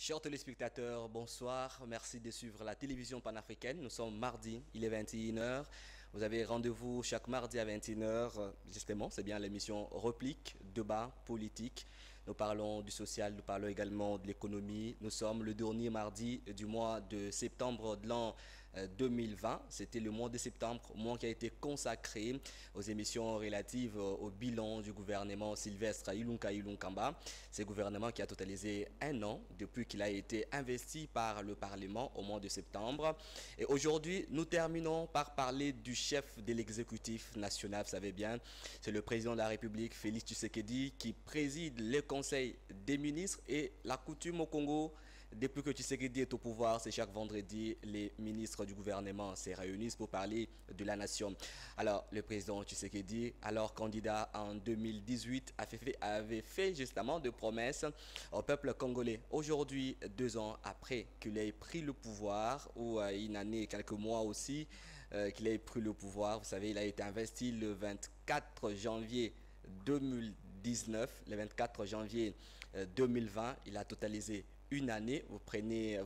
Chers téléspectateurs, bonsoir. Merci de suivre la télévision panafricaine. Nous sommes mardi, il est 21 h. Vous avez rendez-vous chaque mardi à 21 h. Justement, c'est bien l'émission Replique, débat politique. Nous parlons du social, nous parlons également de l'économie. Nous sommes le dernier mardi du mois de septembre de l'an 2020. C'était le mois de septembre, mois qui a été consacré aux émissions relatives au bilan du gouvernement Sylvestre Ilunga Ilunkamba. Ce gouvernement qui a totalisé un an depuis qu'il a été investi par le Parlement au mois de septembre. Et aujourd'hui, nous terminons par parler du chef de l'exécutif national. Vous savez bien, c'est le président de la République, Félix Tshisekedi, qui préside le Conseil des ministres. Et la coutume au Congo, depuis que Tshisekedi est au pouvoir, c'est chaque vendredi, les ministres du gouvernement se réunissent pour parler de la nation. Alors, le président Tshisekedi, alors candidat en 2018, avait fait justement de promesses au peuple congolais. Aujourd'hui, 2 ans après qu'il ait pris le pouvoir, ou une année, quelques mois aussi, qu'il ait pris le pouvoir, vous savez, il a été investi le 24 janvier 2019, le 24 janvier 2020, il a totalisé une année. Vous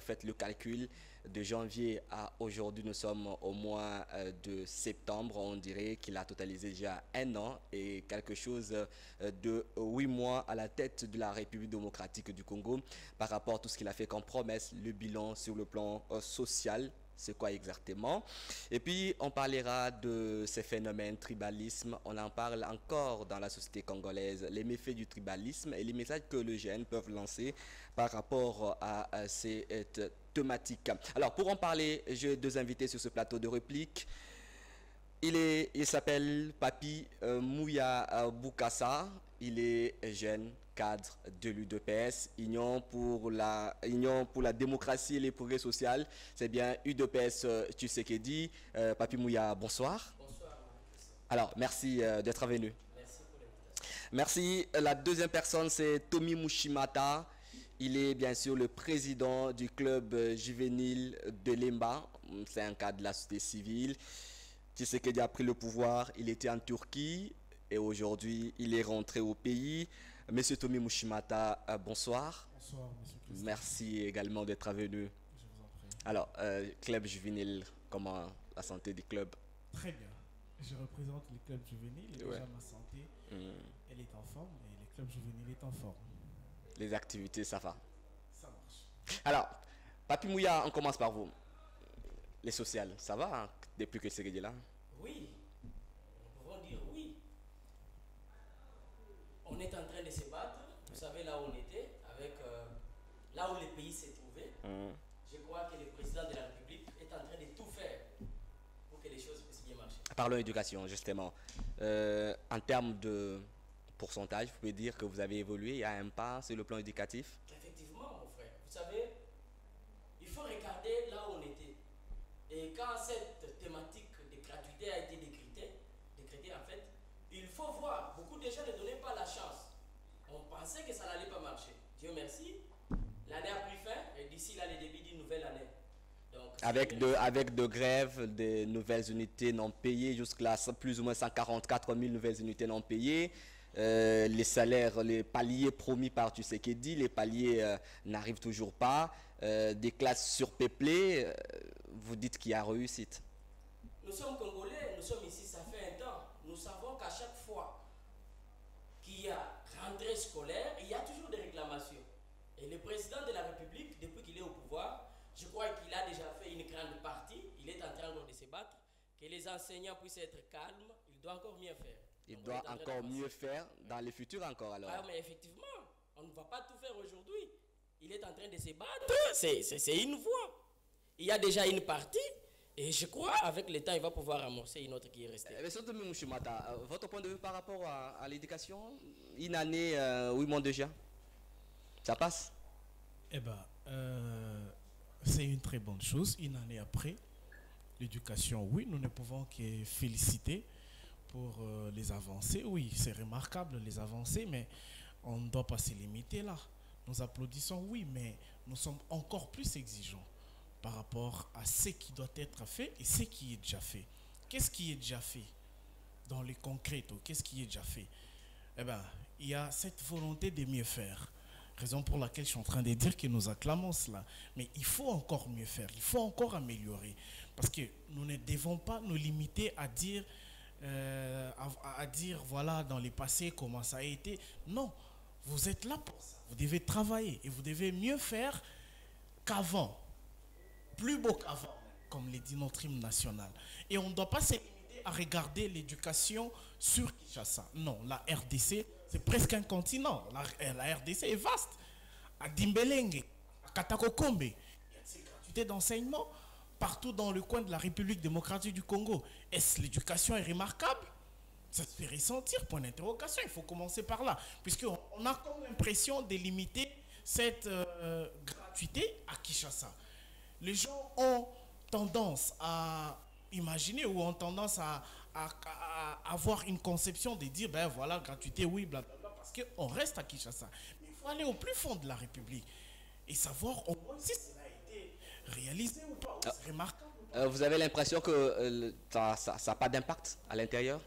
faites le calcul de janvier à aujourd'hui, nous sommes au mois de septembre. On dirait qu'il a totalisé déjà un an et quelque chose de 8 mois à la tête de la République démocratique du Congo. Par rapport à tout ce qu'il a fait comme promesse, le bilan sur le plan social, c'est quoi exactement? Et puis, on parlera de ces phénomènes tribalisme. On en parle encore dans la société congolaise, les méfaits du tribalisme et les messages que les jeunes peuvent lancer par rapport à cette thématique. Alors, pour en parler, j'ai deux invités sur ce plateau de réplique. Il s'appelle Papi Mouya Boukassa. Il est jeune cadre de l'UDPS, Union pour la démocratie et les progrès sociaux. C'est bien UDPS Tshisekedi. Papi Mouya, bonsoir. Bonsoir. Alors, merci d'être venu. Merci pour l'invitation. Merci. La deuxième personne, c'est Tommy Mushimata. Il est bien sûr le président du club juvénile de Lemba. C'est un cadre de la société civile. Tshisekedi a pris le pouvoir, il était en Turquie et aujourd'hui il est rentré au pays. Monsieur Tommy Mushimata, bonsoir. Bonsoir, monsieur le président. Merci également d'être venu. Je vous en prie. Alors, club juvénile, comment la santé du club? Très bien. Je représente les clubs juvéniles et Ouais. déjà ma santé, elle est en forme et les clubs juvéniles est en forme. Les activités, ça va. Ça marche. Alors, Papi Mouya, on commence par vous. Les sociales, ça va hein, depuis que Tshisekedi est là? Oui, nous pouvons dire oui. On est en train de se battre. Vous savez là où on était, avec là où le pays s'est trouvé. Je crois que le président de la République est en train de tout faire pour que les choses puissent bien marcher. Parlons éducation, justement. En termes de pourcentage, vous pouvez dire que vous avez évolué, il y a un pas sur le plan éducatif? Effectivement, mon frère. Vous savez, il faut regarder là où on était. Et quand cette thématique de gratuité a été décrétée en fait, il faut voir, beaucoup de gens ne donnaient pas la chance. On pensait que ça n'allait pas marcher. Dieu merci, l'année a pris fin et d'ici là, le début d'une nouvelle année. Donc, Avec de grèves, des nouvelles unités non payées, jusqu'à plus ou moins 144 000 nouvelles unités non payées. Les salaires, les paliers promis par Tshisekedi, les paliers n'arrivent toujours pas. Des classes surpeuplées, vous dites qu'il y a réussite. Nous sommes Congolais, nous sommes ici, ça fait un temps. Nous savons qu'à chaque fois qu'il y a rentrée scolaire, il y a toujours des réclamations. Et le président de la République, depuis qu'il est au pouvoir, je crois qu'il a déjà fait une grande partie. Il est en train de se battre. Que les enseignants puissent être calmes, il doit encore mieux faire. Il Donc, doit on est en train encore d'avancer. mieux faire dans le futur encore alors. Ah, mais effectivement, on ne va pas tout faire aujourd'hui. Il est en train de se battre. C'est une voie. Il y a déjà une partie. Et je crois, avec le temps, il va pouvoir amorcer une autre qui est restée. Monsieur Tommy Mushimata, votre point de vue par rapport à l'éducation, une année, 8 mois déjà, ça passe? Eh bien, c'est une très bonne chose. Une année après, l'éducation, oui, nous ne pouvons que féliciter pour les avancées. Oui, c'est remarquable les avancées, mais on ne doit pas se limiter là. Nous applaudissons, oui, mais nous sommes encore plus exigeants par rapport à ce qui doit être fait et ce qui est déjà fait. Qu'est-ce qui est déjà fait dans les concrets? Qu'est-ce qui est déjà fait? Eh bien, il y a cette volonté de mieux faire. Raison pour laquelle je suis en train de dire que nous acclamons cela. Mais il faut encore mieux faire, il faut encore améliorer. Parce que nous ne devons pas nous limiter à dire, voilà, dans le passé, comment ça a été. Non, vous êtes là pour ça. Vous devez travailler et vous devez mieux faire qu'avant. Plus beau qu'avant, comme le dit notre hymne national. Et on ne doit pas se limiter à regarder l'éducation sur Kinshasa. Non, la RDC, c'est presque un continent. La RDC est vaste. À Dimbelenge, à Katakokombe, il y a ces gratuités d'enseignement partout dans le coin de la République démocratique du Congo. Est-ce l'éducation est remarquable? Ça se fait ressentir, point d'interrogation. Il faut commencer par là. Puisqu'on a comme l'impression de limiter cette gratuité à Kinshasa. Les gens ont tendance à imaginer ou ont tendance à avoir une conception de dire, ben voilà, gratuité, oui, blablabla, parce qu'on reste à Kinshasa. Mais il faut aller au plus fond de la République et savoir au moins si cela a été réalisé ou pas, ou c'est remarquable. Vous avez l'impression que ça n'a pas d'impact à l'intérieur?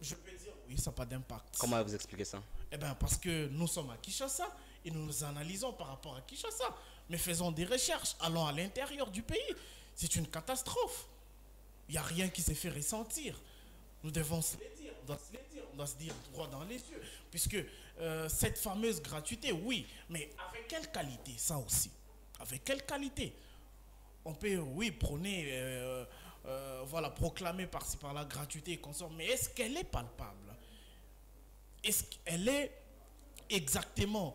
Je peux dire oui, ça n'a pas d'impact. Comment vous expliquez ça? Eh bien, parce que nous sommes à Kinshasa et nous nous analysons par rapport à Kinshasa. Mais faisons des recherches, allons à l'intérieur du pays. C'est une catastrophe. Il n'y a rien qui s'est fait ressentir. Nous devons se le dire, on doit se dire droit dans les yeux. Puisque cette fameuse gratuité, oui, mais avec quelle qualité, ça aussi? Avec quelle qualité? On peut, oui, prôner, voilà, proclamer par-ci par-là gratuité et consort, mais est-ce qu'elle est palpable? Est-ce qu'elle est exactement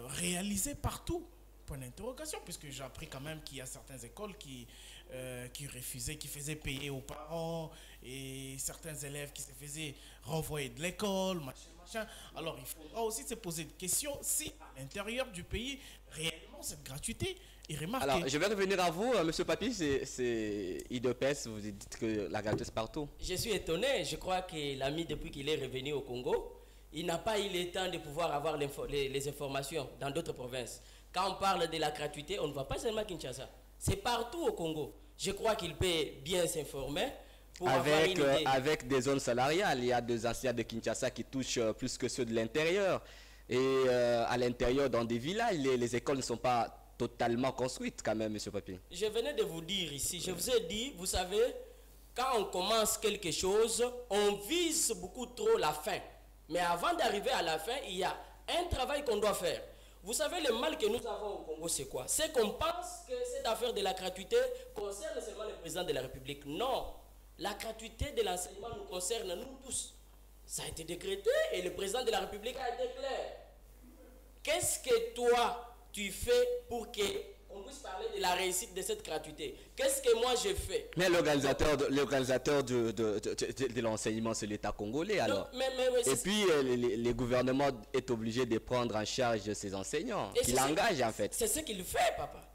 réalisée partout? Point d'interrogation, puisque j'ai appris quand même qu'il y a certaines écoles qui refusaient, qui faisaient payer aux parents, et certains élèves qui se faisaient renvoyer de l'école, machin. Alors il faudra aussi se poser des questions si à l'intérieur du pays, réellement cette gratuité est remarquée. Alors je vais revenir à vous, Monsieur Papi, c'est IDPS, vous dites que la gratuité c'est partout. Je suis étonné, je crois que l'ami, depuis qu'il est revenu au Congo, il n'a pas eu le temps de pouvoir avoir les informations dans d'autres provinces. Quand on parle de la gratuité, on ne voit pas seulement Kinshasa. C'est partout au Congo. Je crois qu'il peut bien s'informer pour avoir une idée. Avec des zones salariales, il y a des enseignants de Kinshasa qui touchent plus que ceux de l'intérieur. Et à l'intérieur, dans des villages, les écoles ne sont pas totalement construites quand même, Monsieur Papi. Je venais de vous dire ici, je vous ai dit, vous savez, quand on commence quelque chose, on vise beaucoup trop la fin. Mais avant d'arriver à la fin, il y a un travail qu'on doit faire. Vous savez, le mal que nous avons au Congo, c'est quoi? C'est qu'on pense que cette affaire de la gratuité concerne seulement le président de la République. Non, la gratuité de l'enseignement nous concerne nous tous. Ça a été décrété et le président de la République a été clair. Qu'est-ce que toi, tu fais pour qu'on puisse parler de la réussite de cette gratuité? Qu'est-ce que moi je fais? Mais l'organisateur de l'enseignement, c'est l'État congolais alors. Non, et puis le gouvernement est obligé de prendre en charge ses enseignants, qui l'engagent en fait. C'est ce qu'il fait, papa.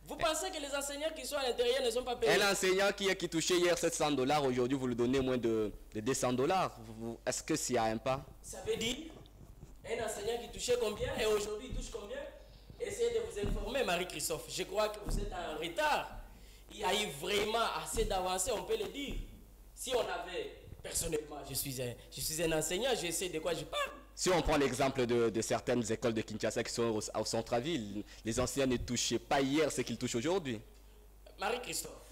Vous pensez que les enseignants qui sont à l'intérieur ne sont pas payés? Un enseignant qui touchait hier $700, aujourd'hui vous lui donnez moins de $200. Est-ce que s'il y a un pas? Ça veut dire un enseignant qui touchait combien et aujourd'hui il touche combien? Essayez de vous informer, Marie-Christophe. Je crois que vous êtes en retard. Il y a eu vraiment assez d'avancées, on peut le dire. Si on avait, personnellement, je suis un enseignant, je sais de quoi je parle. Si on prend l'exemple de certaines écoles de Kinshasa qui sont au centre-ville, les enseignants ne touchaient pas hier ce qu'ils touchent aujourd'hui. Marie-Christophe,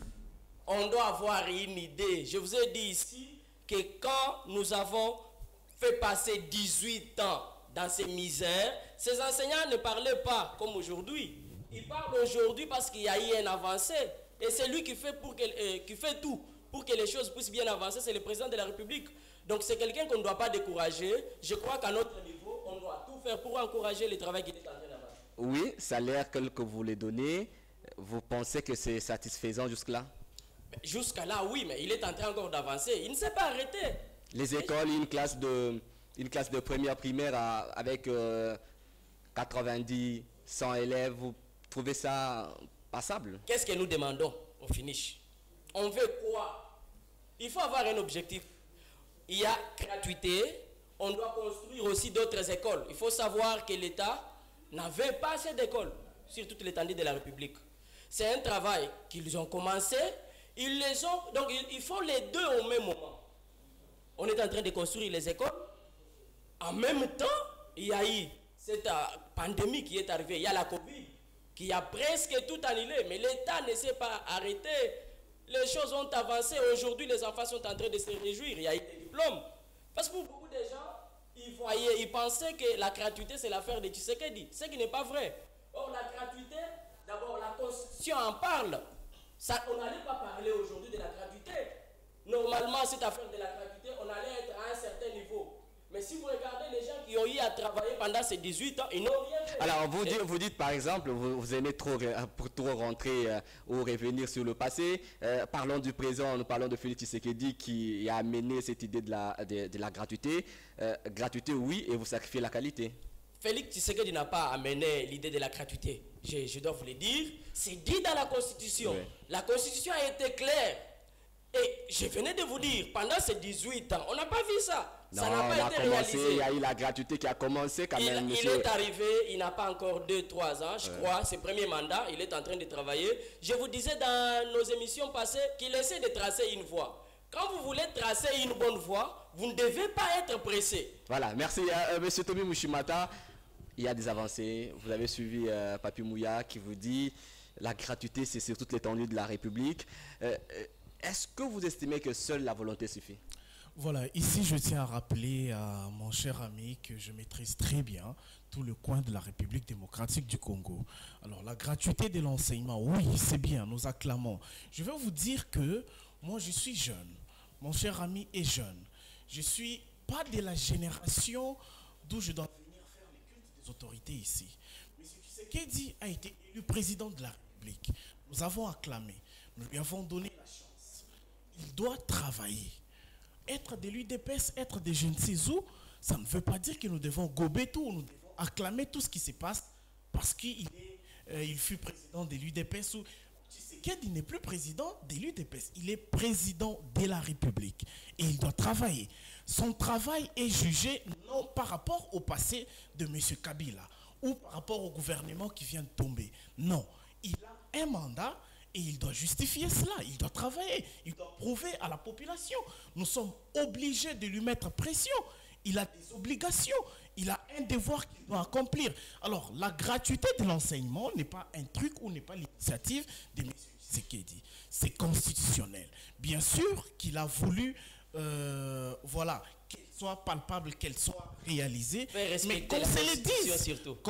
on doit avoir une idée. Je vous ai dit ici que quand nous avons fait passer 18 ans dans ces misères, ces enseignants ne parlaient pas comme aujourd'hui. Ils parlent aujourd'hui parce qu'il y a eu une avancée. Et c'est lui qui fait tout pour que les choses puissent bien avancer. C'est le président de la République. Donc c'est quelqu'un qu'on ne doit pas décourager. Je crois qu'à notre niveau, on doit tout faire pour encourager le travail qui est en train d'avancer. Oui, salaire que vous les donnez, vous pensez que c'est satisfaisant jusque-là? Jusqu'à là, oui, mais il est en train encore d'avancer. Il ne s'est pas arrêté. Les écoles, une classe de première primaire avec 90, 100 élèves, vous trouvez ça passable? Qu'est-ce que nous demandons au finish? On veut quoi? Il faut avoir un objectif. Il y a gratuité, on doit construire aussi d'autres écoles. Il faut savoir que l'État n'avait pas assez d'écoles sur toute l'étendue de la République. C'est un travail qu'ils ont commencé, ils les ont, donc ils font les deux au même moment. On est en train de construire les écoles. En même temps, il y a eu cette pandémie qui est arrivée. Il y a la Covid qui a presque tout annulé, mais l'État ne s'est pas arrêté. Les choses ont avancé. Aujourd'hui, les enfants sont en train de se réjouir. Il y a eu des diplômes. Parce que pour beaucoup de gens, ils pensaient que la gratuité, c'est l'affaire de Tshisekedi. Ce qui n'est pas vrai. Or, la gratuité, d'abord, la Constitution en parle. Ça, on n'allait pas parler aujourd'hui de la gratuité. Normalement, cette affaire de la gratuité, on allait être à un certain niveau. Mais si vous regardez les gens qui ont eu à travailler pendant ces 18 ans, ils n'ont rien fait. Alors, vous dites par exemple, vous aimez pour trop rentrer ou revenir sur le passé. Parlons du présent, nous parlons de Félix Tshisekedi qui a amené cette idée de la gratuité. Gratuité, oui, et vous sacrifiez la qualité. Félix Tshisekedi n'a pas amené l'idée de la gratuité. Je dois vous le dire. C'est dit dans la Constitution. Oui. La Constitution a été claire. Et je venais de vous dire, pendant ces 18 ans, on n'a pas vu ça. Non, ça n'a pas été réalisé. Il y a eu la gratuité qui a commencé quand même. Il est arrivé, il n'a pas encore 2-3 ans, je crois, ses premiers mandats, il est en train de travailler. Je vous disais dans nos émissions passées qu'il essaie de tracer une voie. Quand vous voulez tracer une bonne voie, vous ne devez pas être pressé. Voilà, merci. Monsieur Tomi Mushimata, il y a des avancées. Vous avez suivi Papi Mouya qui vous dit la gratuité, c'est sur toute l'étendue de la République. Est-ce que vous estimez que seule la volonté suffit? Voilà, ici je tiens à rappeler à mon cher ami que je maîtrise très bien tout le coin de la République démocratique du Congo. Alors la gratuité de l'enseignement, oui, c'est bien, nous acclamons. Je vais vous dire que moi je suis jeune, mon cher ami est jeune. Je ne suis pas de la génération d'où je dois venir faire les cultes des autorités ici. M. Tshisekedi a été élu président de la République. Nous avons acclamé, nous lui avons donné la chance. Il doit travailler. Être de l'UDPS, être de je ne sais où, ça ne veut pas dire que nous devons gober tout, nous devons acclamer tout ce qui se passe parce qu'il fut président de l'UDPS ou Tshisekedi n'est plus président de l'UDPS, il est président de la République et il doit travailler. Son travail est jugé non par rapport au passé de M. Kabila ou par rapport au gouvernement qui vient de tomber. Non, il a un mandat. Et il doit justifier cela, il doit travailler, il doit prouver à la population. Nous sommes obligés de lui mettre pression. Il a des obligations, il a un devoir qu'il doit accomplir. Alors, la gratuité de l'enseignement n'est pas un truc ou n'est pas l'initiative de M. Tshisekedi. C'est constitutionnel. Bien sûr qu'il a voulu, voilà, qu'elle soit palpable, qu'elle soit réalisée. Mais qu'on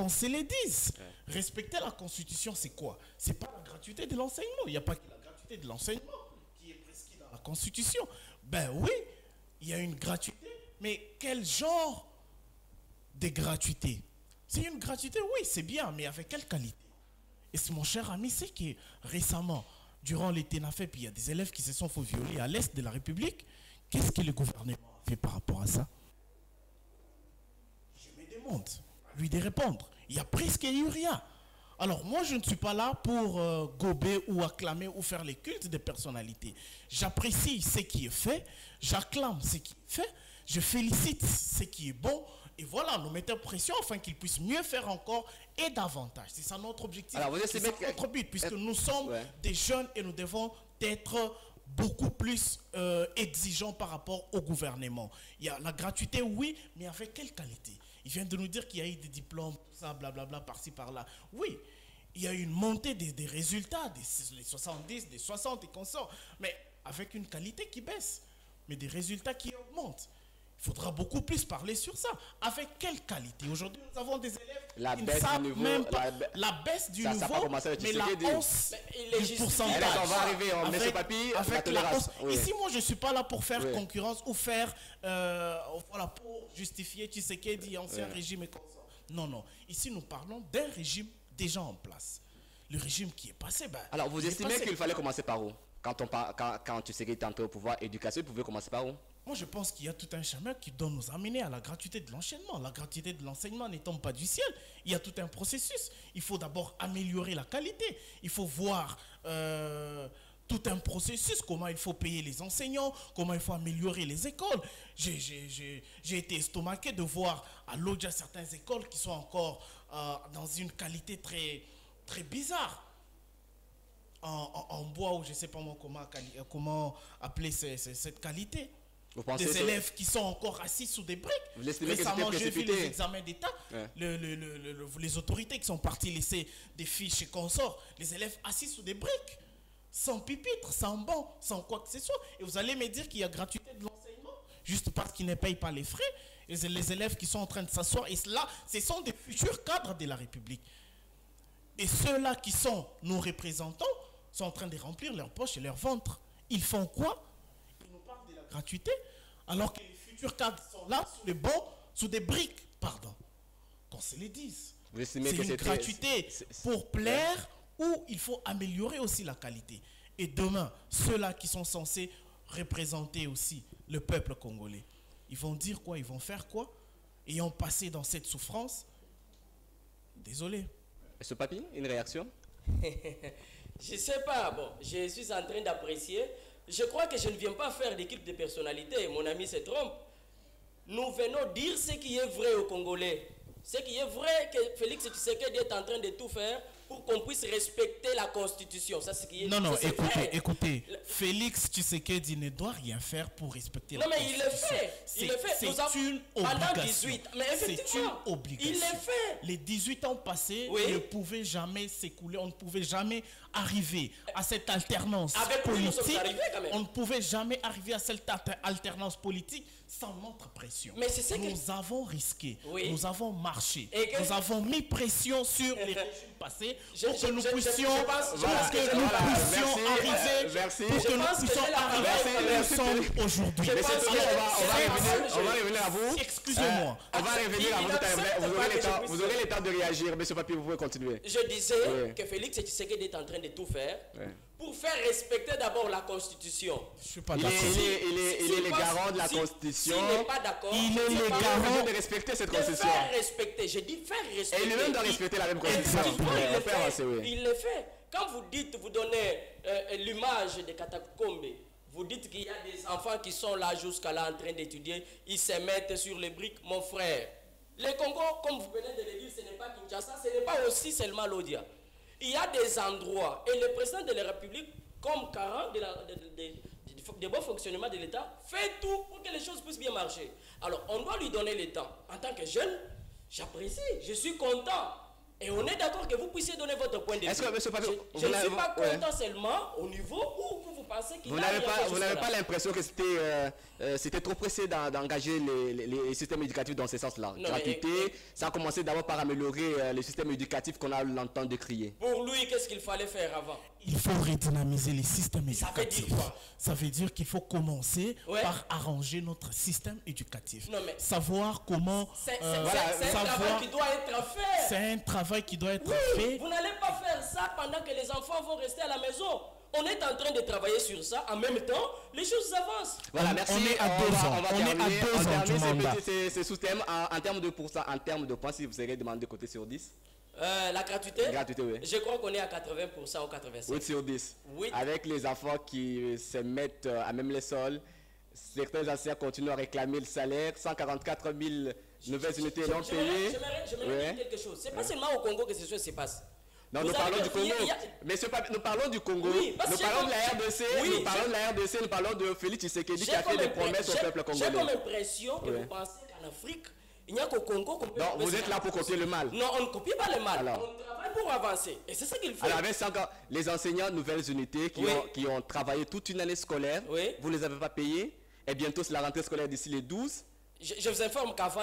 se le dise, respecter la Constitution, c'est quoi? C'est pas la gratuité de l'enseignement. Il n'y a pas que la gratuité de l'enseignement qui est prescrite dans la Constitution. Ben oui, il y a une gratuité, mais quel genre de gratuité? C'est une gratuité, oui, c'est bien, mais avec quelle qualité? Et mon cher ami sait que récemment, durant les TENAFEP, il y a des élèves qui se sont fait violer à l'est de la République. Qu'est-ce que le gouvernement a fait par rapport à ça? Je me demande, à lui de répondre. Il n'y a presque eu rien. Alors moi, je ne suis pas là pour gober ou acclamer ou faire les cultes des personnalités. J'apprécie ce qui est fait, j'acclame ce qui est fait, je félicite ce qui est bon. Et voilà, nous mettons pression afin qu'ils puissent mieux faire encore et davantage. C'est ça notre objectif. Alors vous estimez c'est notre but, puisque nous sommes des jeunes et nous devons être beaucoup plus exigeants par rapport au gouvernement. Il y a la gratuité, oui, mais avec quelle qualité? Il vient de nous dire qu'il y a eu des diplômes, tout ça, blablabla, par-ci, par-là. Oui, il y a eu une montée des résultats, des 70, des 60 et consorts, mais avec une qualité qui baisse, mais des résultats qui augmentent. Il faudra beaucoup plus parler sur ça. Avec quelle qualité? Aujourd'hui, nous avons des élèves qui ne savent même pas la baisse du niveau, mais la hausse du pourcentage. On va arriver, M. Papi, avec la hausse. Oui. Ici, moi, je ne suis pas là pour faire concurrence ou faire, voilà, pour justifier Tshisekedi, ancien régime et comme ça. Non, non. Ici, nous parlons d'un régime déjà en place. Le régime qui est passé, ben, alors, vous estimez qu'il fallait commencer par où? Quand Tshisekedi est entré au pouvoir, éducation, vous pouvez commencer par où? Moi, je pense qu'il y a tout un chemin qui doit nous amener à la gratuité de l'enchaînement. La gratuité de l'enseignement ne tombe pas du ciel. Il y a tout un processus. Il faut d'abord améliorer la qualité. Il faut voir tout un processus, comment il faut payer les enseignants, comment il faut améliorer les écoles. J'ai été estomaqué de voir à Lodja certaines écoles qui sont encore dans une qualité très, très bizarre. En bois, ou je ne sais pas moi comment appeler cette qualité. Vous pensez des élèves qui sont encore assis sous des briques. Vous estimez que Récemment, c'était j'ai vu précipité? les examens d'État, Ouais. les autorités qui sont parties laisser des fiches et consorts, les élèves assis sous des briques, sans pupitre, sans banc, sans quoi que ce soit. Et vous allez me dire qu'il y a gratuité de l'enseignement, juste parce qu'ils ne payent pas les frais. Et les élèves qui sont en train de s'asseoir, et cela, ce sont des futurs cadres de la République. Et ceux-là qui sont nos représentants sont en train de remplir leurs poches et leur ventre. Ils font quoi? Ils nous parlent de la gratuité, alors que les futurs cadres sont là, sous les bancs, sous des briques, pardon. Qu'on se les dise. Vous estimez C'est que une c'est gratuité pour plaire ou il faut améliorer aussi la qualité. Et demain, ceux-là qui sont censés représenter aussi le peuple congolais, ils vont dire quoi? Ils vont faire quoi? Ayant passé dans cette souffrance, désolé. Ce papier, une réaction? Je sais pas, bon, je suis en train d'apprécier. Je crois que je ne viens pas faire d'équipe de personnalité, mon ami se trompe. Nous venons dire ce qui est vrai aux Congolais. Ce qui est vrai que Félix Tshisekedi est en train de tout faire pour qu'on puisse respecter la Constitution. Ça, c'est ce qui est, Non, non, ça, c'est vrai. écoutez. Félix Tshisekedi ne doit rien faire pour respecter Non, la mais il le Constitution. fait. Il le fait. C'est Nous avons- une pendant obligation. 18. Mais C'est une effectivement, obligation. il le fait. Les 18 ans passés Oui. ne pouvaient jamais s'écouler. On ne pouvait jamais arriver à cette alternance Avec lui, nous sommes politique. arrivés quand même. On ne pouvait jamais arriver à cette alternance politique sans notre pression. Mais c'est ce que- Nous avons risqué. Oui. Nous avons marché. Et que- Nous avons mis pression sur les régimes passés Je- pour que je- nous je- je- puissions, je pense- pour voilà, que je- nous voilà, puissions merci, arriver, merci. pour Je que nous pense que puissions c'est la arriver Merci, où nous merci. sommes aujourd'hui. Je Mais pense c'est que ok, on va c'est- revenir à vous. Excusez-moi. On va revenir à vous tout à l'heure. n'accepte Vous pas aurez que le je temps, puisse- vous aurez le temps de réagir. Monsieur Papier, vous pouvez continuer. Je disais Oui. que Félix Tshisekedi est en train de tout faire Ouais. pour faire respecter d'abord la Constitution. Je suis pas Il d'accord. est le garant de la S'il Constitution. n'est pas d'accord, Il est c'est le pas- garant de respecter cette de Constitution. faire respecter. Je dis faire Et respecter. lui-même doit respecter la même Constitution. Exactement, Ouais, il on le peut fait. avancer, oui. Il le fait. Quand vous dites, vous donnez l'image de Katakombe, vous dites qu'il y a des enfants qui sont là jusqu'à là en train d'étudier, ils se mettent sur les briques, mon frère. Le Congo, comme vous venez de le dire, ce n'est pas Kinshasa, ce n'est pas aussi seulement l'Odia. Il y a des endroits, et le président de la République, comme garant de bon fonctionnement de l'État, fait tout pour que les choses puissent bien marcher. Alors, on doit lui donner le temps. En tant que jeune, j'apprécie, je suis content. Et on est d'accord que vous puissiez donner votre point de vue. Est-ce que, monsieur Papier, je vous ne suis n'avez- pas ouais. content seulement au niveau où vous pensez qu'il Vous a n'avez rien pas, fait vous n'avez jusque-là. pas l'impression que c'était trop pressé d'engager les systèmes éducatifs dans ce sens-là. Non, Gratuité, mais- ça a commencé d'abord par améliorer le système éducatif qu'on a l'entendre crier. Pour lui, qu'est-ce qu'il fallait faire avant? Il faut redynamiser les systèmes Ça veut dire éducatifs. quoi? Ça veut dire qu'il faut commencer Ouais. par arranger notre système éducatif. Non, mais- Savoir comment... C'est voilà, un travail savoir- qui doit être fait. C'est un travail qui doit être Oui, fait. vous n'allez pas faire ça pendant que les enfants vont rester à la maison. On est en train de travailler sur ça. En même temps, les choses avancent. Voilà, On- merci. on est à 2 ans. On va On est à terminer, 2 ans du mandat. ces sous-thèmes en termes de pourcent, en termes de points, si vous serez demandé côté sur 10. La gratuité, Gratuité, oui. je crois qu'on est à 80% ou 85%. 8 sur 10. Oui. Avec les enfants qui se mettent à même les sols, certains anciens continuent à réclamer le salaire. 144 000 nouvelles unités non payées. J'aimerais Ouais. dire quelque chose. C'est pas seulement au Congo que ces choses se passent. Non, Vous nous allez parlons du Congo. vérifier, Mais nous parlons du Congo. Oui, parce nous que parlons de la j'ai- RDC. oui, nous parlons de la RDC. Nous parlons de Félix Tshisekedi qui J'ai a fait comme des impré- promesses au j'ai- peuple J'ai comme congolais. impression que Ouais. vous pensez qu'en Afrique, il n'y a qu'au Congo qu'on peut... Donc, vous êtes là pour copier le mal. Non, on ne copie pas le mal. Alors. On travaille pour avancer. Et c'est ça qu'il faut. Alors, avec ça, encore, les enseignants nouvelles unités Oui. qui ont travaillé toute une année scolaire, Oui. vous ne les avez pas payés. Et bientôt, c'est la rentrée scolaire d'ici les 12. Je vous informe qu'avant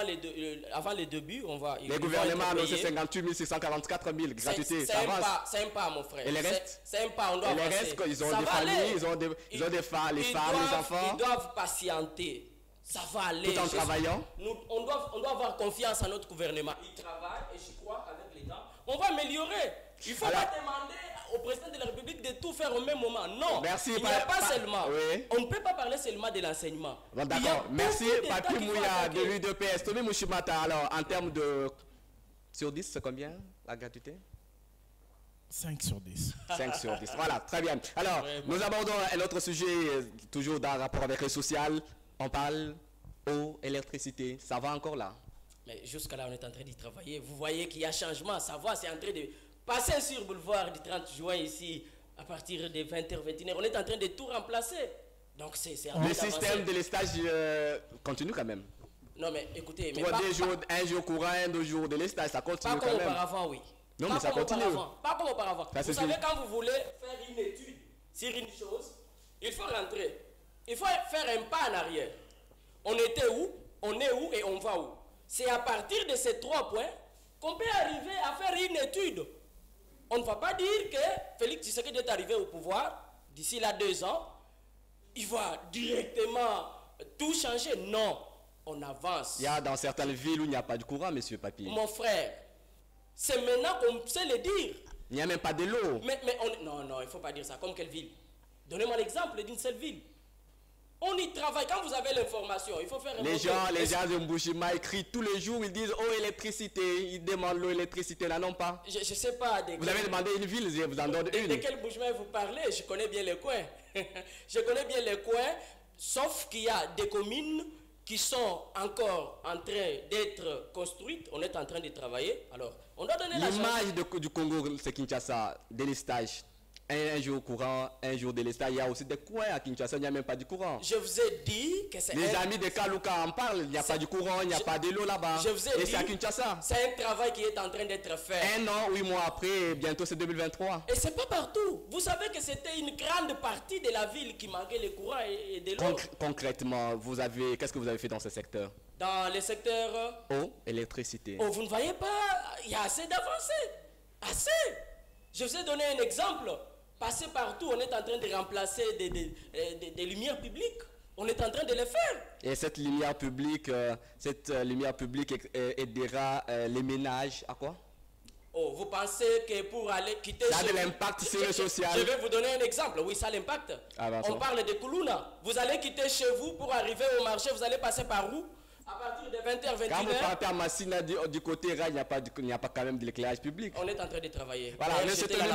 avant les débuts, on va... ils Les vont gouvernements être ont annoncé payés. 58 644 000 gratuité. C'est Ça un avance. pas, c'est un pas, mon frère. Et les restes? C'est un pas, on doit Et les avancer. restes, ils ont Ça des va familles, aller. ils ont des Ils femmes, les femmes, les enfants. Ils doivent patienter. Ça va aller. Tout en travaillant. On doit avoir confiance en notre gouvernement. Il travaille et je crois qu'avec les temps, on va améliorer. Il ne faut Alors- pas demander au président de la République de tout faire au même moment. Non. Merci, Il n'y a pas pa- seulement. oui. On ne peut pas parler seulement de l'enseignement. Bon, Il y a d'accord. Merci, beaucoup d'États Papi qu'il faut Mouya de attaquer. l'UDPS. Tommy Mouchimata, alors, en termes de. Sur 10, c'est combien la gratuité? 5 sur 10. 5 sur 10. Voilà, très bien. Alors, Vraiment. nous abordons un autre sujet, toujours dans rapport avec le social. On parle eau, électricité. Ça va encore là? Mais jusqu'à là, on est en train d'y travailler. Vous voyez qu'il y a changement. Ça va, c'est en train de passer sur boulevard du 30 juin ici, à partir de 20h, 21h. On est en train de tout remplacer. Donc c'est Le système de l'estage continue quand même. Non mais écoutez, mais 3 jours, un jour courant, 2 jours de l'estage, ça continue pas quand comme même. auparavant, oui. Non, pas mais ça comme continue. Pas comme auparavant. Ça, vous savez, quand vous voulez faire une étude sur une chose, il faut rentrer. Il faut faire un pas en arrière. On était où, on est où et on va où. C'est à partir de ces 3 points qu'on peut arriver à faire une étude. On ne va pas dire que Félix Tshisekedi est arrivé au pouvoir d'ici là 2 ans. Il va directement tout changer. Non, on avance. Il y a dans certaines villes où il n'y a pas de courant, monsieur Papier. Mon frère, c'est maintenant qu'on sait le dire. Il n'y a même pas de l'eau. Mais non, il ne faut pas dire ça. Comme quelle ville? Donnez-moi l'exemple d'une seule ville. On y travaille. Quand vous avez l'information, il faut faire... Les gens de Mbushima écrivent tous les jours, ils disent « Oh, électricité », ils demandent l'eau, électricité, là non pas. Je ne sais pas... Vous avez demandé une ville, je vous en donne une. De quel Mbushima vous parlez? Je connais bien les coins. Je connais bien les coins, sauf qu'il y a des communes qui sont encore en train d'être construites. On est en train de travailler. Alors, on doit donner la chance. L'image du Congo, c'est Kinshasa, délestage. Un jour courant, un jour délestage. Il y a aussi des coins à Kinshasa, il n'y a même pas de courant. Je vous ai dit que c'est... Les amis de Kaluka en parlent, il n'y a pas de courant, il n'y a pas de l'eau là-bas. Et c'est à Kinshasa. C'est un travail qui est en train d'être fait. 1 an, 8 mois après, bientôt c'est 2023. Et c'est pas partout. Vous savez que c'était une grande partie de la ville qui manquait le courant et de l'eau. Concrètement, qu'est-ce que vous avez fait dans ce secteur? Dans les secteurs... Eau, électricité. Oh, vous ne voyez pas, il y a assez d'avancées. Assez. Je vous ai donné un exemple. Passer partout, on est en train de remplacer des lumières publiques. On est en train de les faire. Et cette lumière publique aidera les ménages à quoi? Oh, vous pensez que pour aller quitter... Ça a de l'impact sur le social. Je vais vous donner un exemple. Oui, ça a l'impact. On parle de Kuluna. Vous allez quitter chez vous pour arriver au marché. Vous allez passer par où? À partir de 20h, 21h. Quand vous partez à Massina, du côté rail, il n'y a pas quand même de l'éclairage public. On est en train de travailler. Voilà,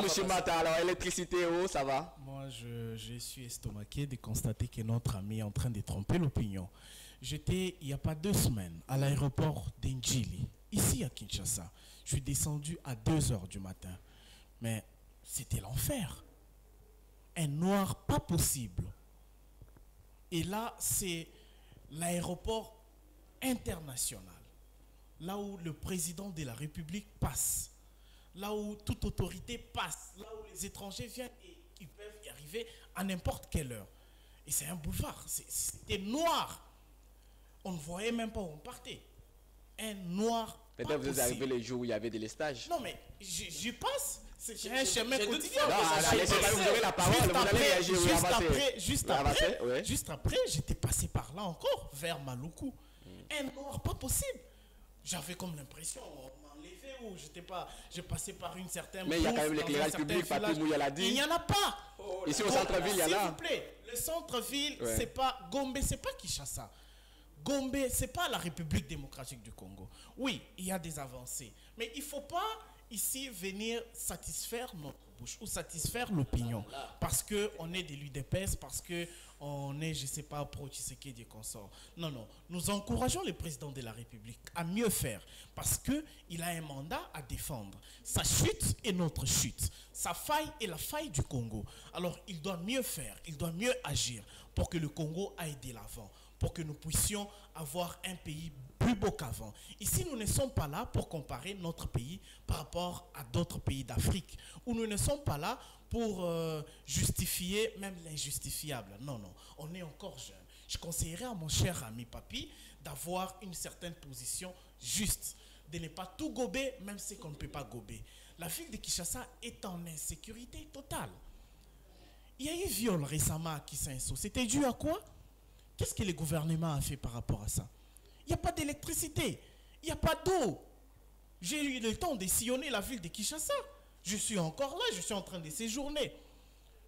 monsieur Mata, alors électricité, eau, ça va? Moi, je suis estomaqué de constater que notre ami est en train de tromper l'opinion. J'étais, il n'y a pas 2 semaines, à l'aéroport d'Indjili, ici à Kinshasa. Je suis descendu à 2h du matin. Mais c'était l'enfer. Un noir pas possible. Et là, c'est l'aéroport international, là où le président de la République passe, là où toute autorité passe, là où les étrangers viennent et ils peuvent y arriver à n'importe quelle heure. Et c'est un boulevard, c'était noir. On ne voyait même pas où on partait. Un noir. Peut-être vous êtes arrivé les jours où il y avait des lestages. Non mais j'y passe. C'est un chemin quotidien. Vous aurez la parole, vous allez réagir. Juste après, j'étais passé par là encore, vers Maluku. Un noir pas possible. J'avais comme l'impression on m'enlevait ou je passais par une certaine... Mais il y a quand même l'éclairage public, Papi Mouya l'a dit. Il n'y en a pas. Ici au centre-ville, il y en a. S'il vous plaît, le centre-ville, c'est pas Gombe, c'est pas Kinshasa. Gombe, c'est pas la République démocratique du Congo. Oui, il y a des avancées. Mais il ne faut pas ici venir satisfaire notre bouche ou satisfaire l'opinion. Parce qu'on est des l'UDPS, parce qu'on est, je ne sais pas, pro-Tshisekedi et consorts. Non, non. Nous encourageons le président de la République à mieux faire. Parce qu'il a un mandat à défendre. Sa chute est notre chute. Sa faille est la faille du Congo. Alors, il doit mieux faire, il doit mieux agir pour que le Congo aille de l'avant, pour que nous puissions avoir un pays plus beau qu'avant. Ici, nous ne sommes pas là pour comparer notre pays par rapport à d'autres pays d'Afrique, où nous ne sommes pas là pour justifier même l'injustifiable. Non, non, on est encore jeune. Je conseillerais à mon cher ami Papi d'avoir une certaine position juste, de ne pas tout gober, même ce qu'on ne peut pas gober. La ville de Kinshasa est en insécurité totale. Il y a eu viol récemment à Kisenso. C'était dû à quoi? Qu'est-ce que le gouvernement a fait par rapport à ça? Il n'y a pas d'électricité, il n'y a pas d'eau. J'ai eu le temps de sillonner la ville de Kinshasa. Je suis encore là, je suis en train de séjourner.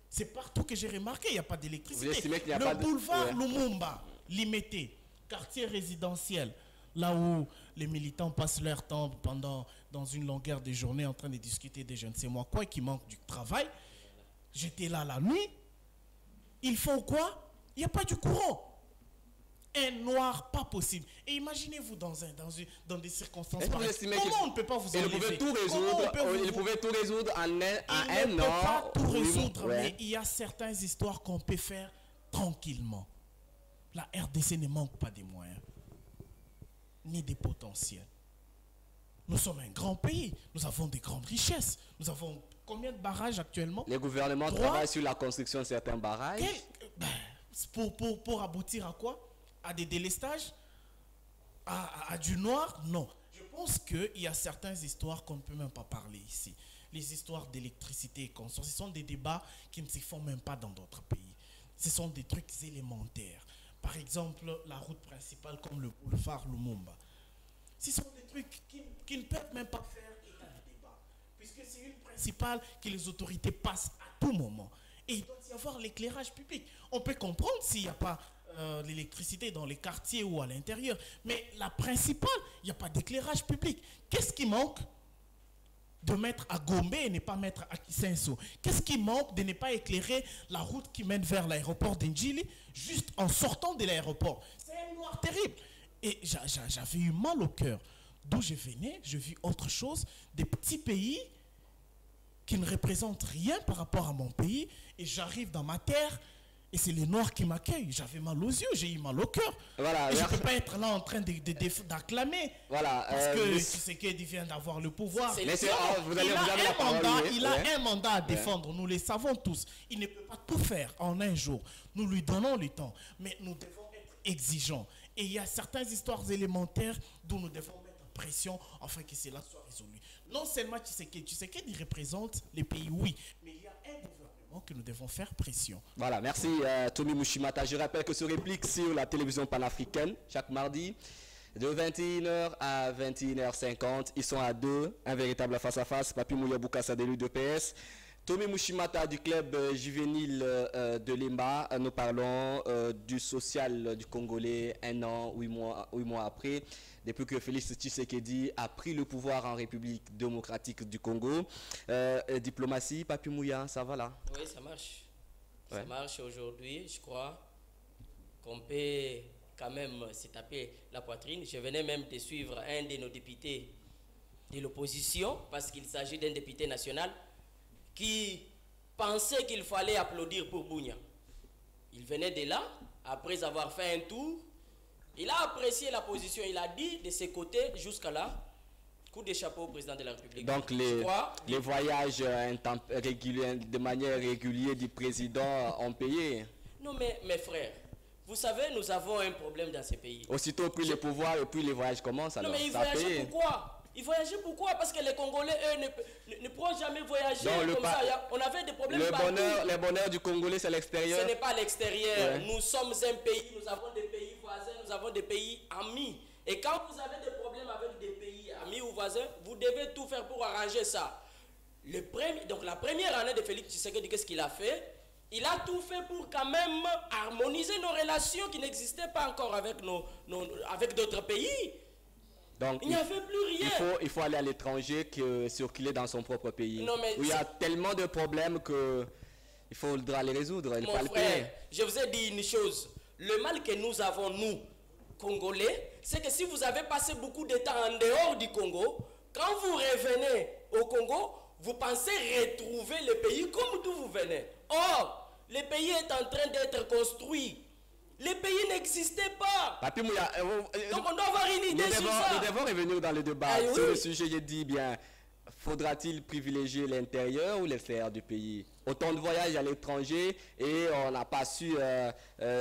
C'est partout que j'ai remarqué, il n'y a pas d'électricité. Le boulevard Lumumba, Limité, quartier résidentiel, là où les militants passent leur temps dans une longueur de journée en train de discuter de je ne sais moi quoi, qui manque du travail. J'étais là la nuit. Ils font quoi? Il n'y a pas du courant. Un noir, pas possible. Et imaginez-vous dans des circonstances pareilles. Comment on ne peut pas vous enlever? Il pouvait tout résoudre en un an. Il ne peut pas tout résoudre, mais il y a certaines histoires qu'on peut faire tranquillement. La RDC ne manque pas des moyens, ni des potentiels. Nous sommes un grand pays, nous avons des grandes richesses. Nous avons combien de barrages actuellement? Les gouvernements travaillent sur la construction de certains barrages. Pour aboutir à quoi? À des délestages? À du noir? Non. Je pense qu'il y a certaines histoires qu'on ne peut même pas parler ici. Les histoires d'électricité et consorts, ce sont des débats qui ne se font même pas dans d'autres pays. Ce sont des trucs élémentaires. Par exemple, la route principale comme le boulevard Lumumba. Ce sont des trucs qui ne peuvent même pas faire état de débat. Puisque c'est une principale que les autorités passent à tout moment. Et il doit y avoir l'éclairage public. On peut comprendre s'il n'y a pas l'électricité dans les quartiers ou à l'intérieur. Mais la principale, il n'y a pas d'éclairage public. Qu'est-ce qui manque de mettre à Gombe et ne pas mettre à Kisenso? Qu'est-ce qui manque de ne pas éclairer la route qui mène vers l'aéroport d'Ndjili juste en sortant de l'aéroport? C'est un noir terrible. Et j'avais eu mal au cœur. D'où je venais, je vis autre chose. Des petits pays qui ne représentent rien par rapport à mon pays. Et j'arrive dans ma terre et c'est les Noirs qui m'accueillent. J'avais mal aux yeux, j'ai eu mal au cœur. Voilà, et je ne peux pas être là en train d'acclamer. Voilà, parce que Tshisekedi vient d'avoir le pouvoir. Il a un mandat à défendre, nous le savons tous. Il ne peut pas tout faire en un jour. Nous lui donnons le temps. Mais nous devons être exigeants. Et il y a certaines histoires élémentaires dont nous devons mettre pression afin que cela soit résolu. Non seulement Tshisekedi représente les pays, oui, mais il y a un gouvernement que nous devons faire pression. Voilà, merci Tommy Mushimata. Je rappelle que ce réplique sur la télévision panafricaine chaque mardi de 21h à 21h50. Ils sont à deux, un véritable face-à-face. Papi Mouya Boukassa de l'UDPS. Tommy Mushimata du club juvénile de Lemba. Nous parlons du social du Congolais 1 an, 8 mois après, depuis que Félix Tshisekedi a pris le pouvoir en République démocratique du Congo. Diplomatie, Papi Mouya, ça va là? Oui, ça marche. Ouais. Ça marche aujourd'hui, je crois qu'on peut quand même se taper la poitrine. Je venais même de suivre un de nos députés de l'opposition, parce qu'il s'agit d'un député national qui pensait qu'il fallait applaudir pour Bounia. Il venait de là, après avoir fait un tour, il a apprécié la position, il a dit de ses côtés jusqu'à là, coup de chapeau au président de la République. Donc les voyages réguliers, de manière régulière du président ont payé? Non mais mes frères, vous savez, nous avons un problème dans ces pays. Aussitôt pris le pouvoir et puis les voyages commencent, alors non mais ils voyageaient pourquoi? Ils voyageaient pourquoi? Parce que les Congolais, eux, ne pourront jamais voyager comme ça. On avait des problèmes partout. Le bonheur du Congolais, c'est l'extérieur. Ce n'est pas l'extérieur. Ouais. Nous sommes un pays, nous avons des pays voisins, nous avons des pays amis. Et quand vous avez des problèmes avec des pays amis ou voisins, vous devez tout faire pour arranger ça. Donc la première année de Félix Tshisekedi, qu'est-ce qu'il a fait? Il a tout fait pour quand même harmoniser nos relations qui n'existaient pas encore avec d'autres pays. Donc, il n'y avait plus rien. Il faut aller à l'étranger que circuler dans son propre pays. Non, où il y a tellement de problèmes qu'il faudra les résoudre. Mon frère, je vous ai dit une chose. Le mal que nous avons, nous, Congolais, c'est que si vous avez passé beaucoup de temps en dehors du Congo, quand vous revenez au Congo, vous pensez retrouver le pays comme d'où vous venez. Or, le pays est en train d'être construit. Les pays n'existaient pas. Papi Mouya, donc on doit avoir une idée sur ça. Nous devons revenir dans le débat. Sur le sujet, j'ai dit bien, faudra-t-il privilégier l'intérieur ou l'extérieur du pays? Autant de voyages à l'étranger et on n'a pas su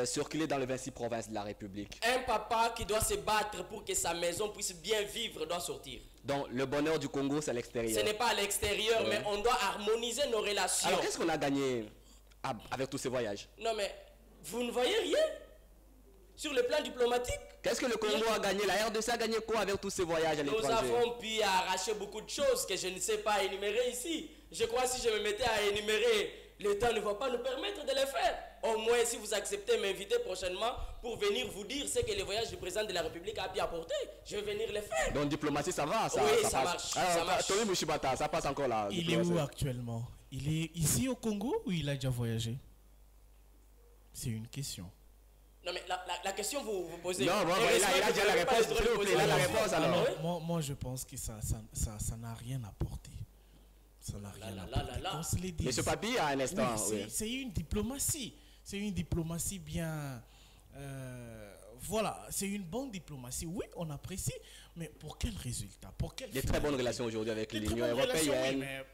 circuler dans les 26 provinces de la République. Un papa qui doit se battre pour que sa maison puisse bien vivre doit sortir. Donc le bonheur du Congo, c'est l'extérieur. Ce n'est pas à l'extérieur, mais on doit harmoniser nos relations. Alors qu'est-ce qu'on a gagné avec tous ces voyages? Non mais, vous ne voyez rien sur le plan diplomatique. Qu'est-ce que le Congo a gagné? La RDC a gagné quoi avec tous ces voyages à l'étranger? Nous avons pu arracher beaucoup de choses que je ne sais pas énumérer ici. Je crois que si je me mettais à énumérer, le temps ne va pas nous permettre de les faire. Au moins, si vous acceptez m'inviter prochainement pour venir vous dire ce que le voyage du président de la République a pu apporter, je vais venir les faire. Donc diplomatie, ça va? Oui, ça marche. Alors, ça marche. Tommy Mushimata, ça passe encore là. Il est où actuellement? Il est ici au Congo ou il a déjà voyagé? C'est une question. Non mais la question vous posez. Non, bon, il a déjà la réponse. S'il vous plaît, il a la réponse alors. Moi je pense que ça n'a rien apporté. Ça n'a rien apporté. Mais ce papier a un instant. Oui, c'est une diplomatie. C'est une diplomatie bien... voilà, c'est une bonne diplomatie. Oui, on apprécie, mais pour quel résultat? Pour quel Des très bonnes relations aujourd'hui avec l'Union européenne. Oui, mais,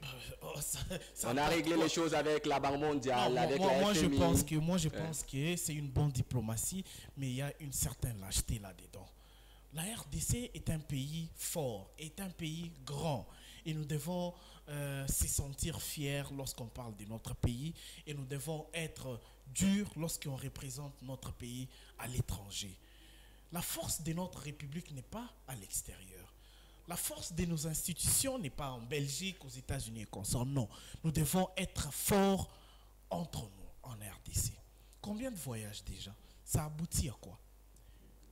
ça on a réglé les choses avec la Banque mondiale, non, avec moi, la FMI. Je pense que c'est une bonne diplomatie, mais il y a une certaine lâcheté là-dedans. La RDC est un pays fort, est un pays grand. Et nous devons se sentir fiers lorsqu'on parle de notre pays. Et nous devons être durs lorsqu'on représente notre pays à l'étranger. La force de notre République n'est pas à l'extérieur. La force de nos institutions n'est pas en Belgique, aux États-Unis et consorts. Non, nous devons être forts entre nous en RDC. Combien de voyages déjà? Ça aboutit à quoi?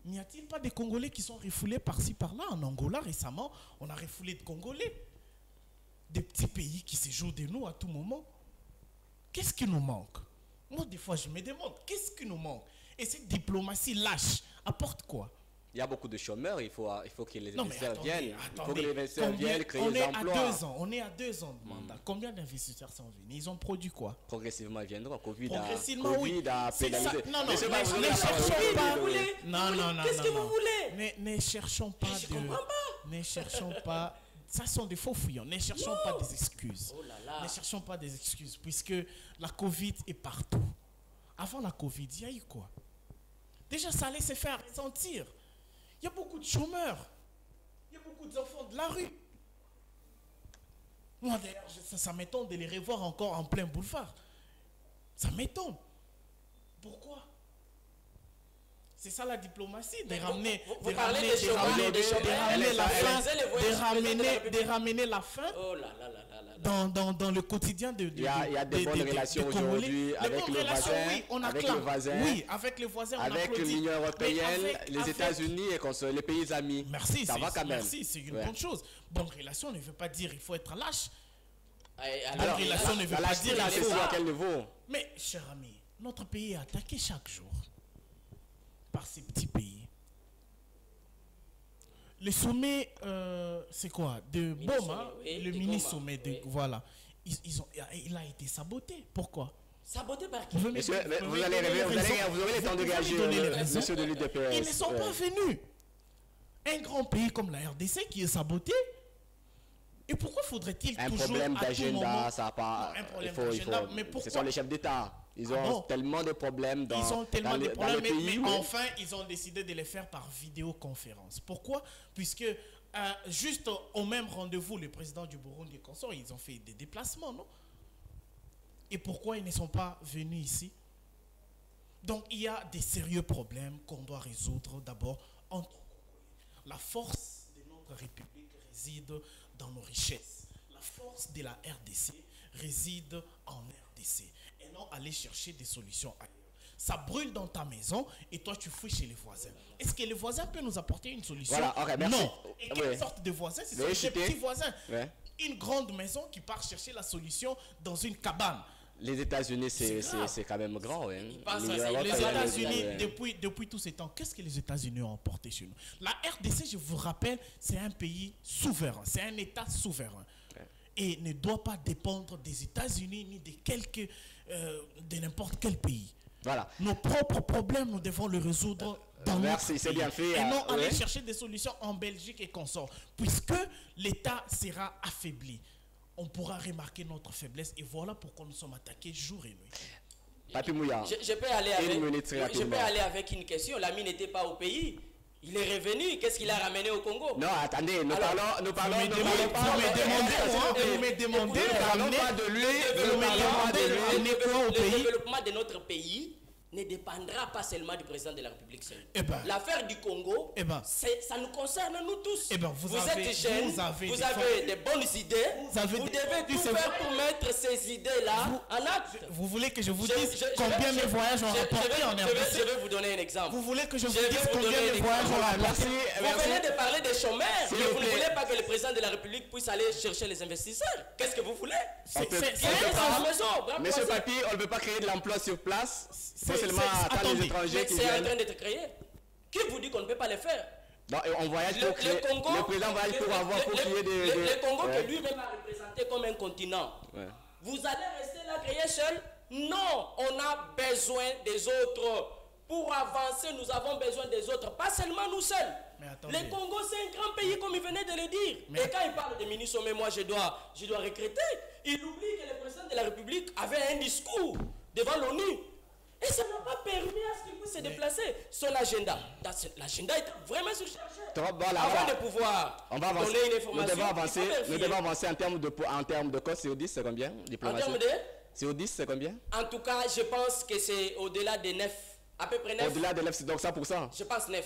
N'y a-t-il pas des Congolais qui sont refoulés par-ci, par-là? En Angola, récemment, on a refoulé de Congolais. Des petits pays qui se jouent de nous à tout moment. Qu'est-ce qui nous manque? Moi, des fois, je me demande, qu'est-ce qui nous manque? Et cette diplomatie lâche apporte quoi? Il y a beaucoup de chômeurs, il faut que les investisseurs viennent. Il faut que les investisseurs viennent créer des emplois. On est à 2 ans de mandat. Combien d'investisseurs sont venus? Ils ont produit quoi? Progressivement, ils viendront. Covid oui. a pénalisé. Non, ne Qu'est-ce que vous voulez? Ne cherchons pas Ne cherchons pas... Ça sont des faux fouillants. Ne cherchons pas des excuses. Oh là là. Ne cherchons pas des excuses, puisque la Covid est partout. Avant la Covid, il y a eu quoi? Déjà, ça allait se faire ressentir. Il y a beaucoup de chômeurs. Il y a beaucoup d'enfants de la rue. Moi, d'ailleurs, ça m'étonne de les revoir encore en plein boulevard. Ça m'étonne. Pourquoi? C'est ça la diplomatie, de ramener la faim dans le quotidien de il y a des bonnes relations aujourd'hui avec le voisin, avec les voisins, avec l'Union européenne, les États-Unis et les pays amis. Merci, ça va quand même. Merci, c'est une bonne chose. Bonne relation ne veut pas dire il faut être lâche. Alors, relation ne veut pas dire il faut à quel niveau? Mais cher ami, notre pays est attaqué chaque jour par ces petits pays. Le sommet, c'est quoi? De Boma, le mini-sommet de... Voilà. Il a été saboté. Pourquoi? Saboté par qui? Monsieur, vous aurez le temps de réagir, monsieur de l'UDPS. Ils ne sont pas venus. Un grand pays comme la RDC qui est saboté. Et pourquoi faudrait-il toujours... Un problème d'agenda, ça n'a pas... Un problème d'agenda, mais pourquoi? Ce sont les chefs d'État. Ils ont tellement de problèmes dans le pays. Mais enfin, ils ont décidé de les faire par vidéoconférence. Pourquoi? Puisque juste au même rendez-vous, le président du Burundi et consort, ils ont fait des déplacements, non? Et pourquoi ils ne sont pas venus ici? Donc, il y a des sérieux problèmes qu'on doit résoudre d'abord entre Congolais. La force de notre République réside dans nos richesses. La force de la RDC réside en RDC. Et non aller chercher des solutions ailleurs. Ça brûle dans ta maison et toi tu fouilles chez les voisins. Est-ce que les voisins peuvent nous apporter une solution? Voilà, okay, merci. Non. Et quelle sorte de voisins? C'est des petits voisins. Ouais. Une grande maison qui part chercher la solution dans une cabane. Les États-Unis, c'est quand même grand. Hein. Les États-Unis, depuis tous ces temps, qu'est-ce que les États-Unis ont apporté chez nous? La RDC, je vous rappelle, c'est un pays souverain. C'est un État souverain. Ouais. Et ne doit pas dépendre des États-Unis ni de n'importe quel pays. Voilà. Nos propres problèmes, nous devons les résoudre dans notre pays. C'est bien fait. Et non aller chercher des solutions en Belgique et consorts. Puisque l'État sera affaibli. On pourra remarquer notre faiblesse et voilà pourquoi nous sommes attaqués jour et nuit. Papi Mouya, je peux aller avec une question. L'ami n'était pas au pays. Il est revenu. Qu'est-ce qu'il a ramené au Congo? Non, attendez, nous parlons pas de lui. Le développement de notre pays ne dépendra pas seulement du président de la République seul. L'affaire du Congo, ça nous concerne nous tous. Vous êtes jeunes, vous avez des bonnes idées, vous devez tout faire pour mettre ces idées-là en acte. Vous voulez que je vous dise combien mes voyages ont rapporté en RDC? Je vais vous donner un exemple. Vous voulez que je vous dise combien mes voyages ont rapporté? Vous venez de parler des chômeurs, mais vous ne voulez pas que le président de la République puisse aller chercher les investisseurs. Qu'est-ce que vous voulez? Monsieur Papi, on ne peut pas créer de l'emploi sur place. C'est seulement les étrangers qui viennent. C'est en train d'être créé. Qui vous dit qu'on ne peut pas le faire? Non, on voyage pour créer. Le président voyage pour créer des... Le Congo que lui-même a représenté comme un continent. Ouais. Vous allez rester là créer seul? Non, on a besoin des autres. Pour avancer, nous avons besoin des autres, pas seulement nous seuls. Le Congo, c'est un grand pays, comme il venait de le dire. Et quand il parle de ministre, mais moi, je dois regretter. Il oublie que le président de la République avait un discours devant l'ONU. Et ça n'a pas permis à ce qu'il puisse se déplacer. Son agenda, l'agenda est vraiment surchargé. Avant de pouvoir donner une information, nous devons avancer en termes de code. CO10, c'est combien? En termes de CO10, c'est combien? En tout cas, je pense que c'est au-delà de 9. À peu près 9. Au-delà de 9, c'est donc 100%. Je pense 9.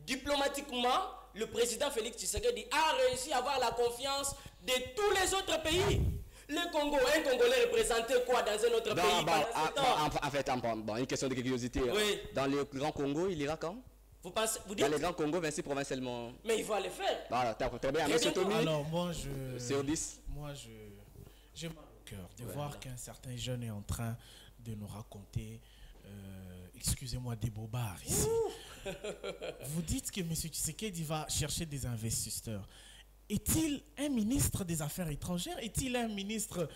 Diplomatiquement, le président Félix Tshisekedi a réussi à avoir la confiance de tous les autres pays. Le Congo, un Congolais représentait quoi dans un autre pays? En fait, une question de curiosité. Oui. Dans le Grand Congo, il ira quand? Vous pensez, vous dites? Dans le Grand Congo, 26 provinces seulement. Mais il va le faire. Voilà, très bien. Monsieur Tommy. Alors, moi, CO10. Moi, j'ai mal au cœur de voir qu'un certain jeune est en train de nous raconter. Excusez-moi, des bobards ici. Vous dites que M. Tshisekedi va chercher des investisseurs. Est-il un ministre des Affaires étrangères? Est-il un ministre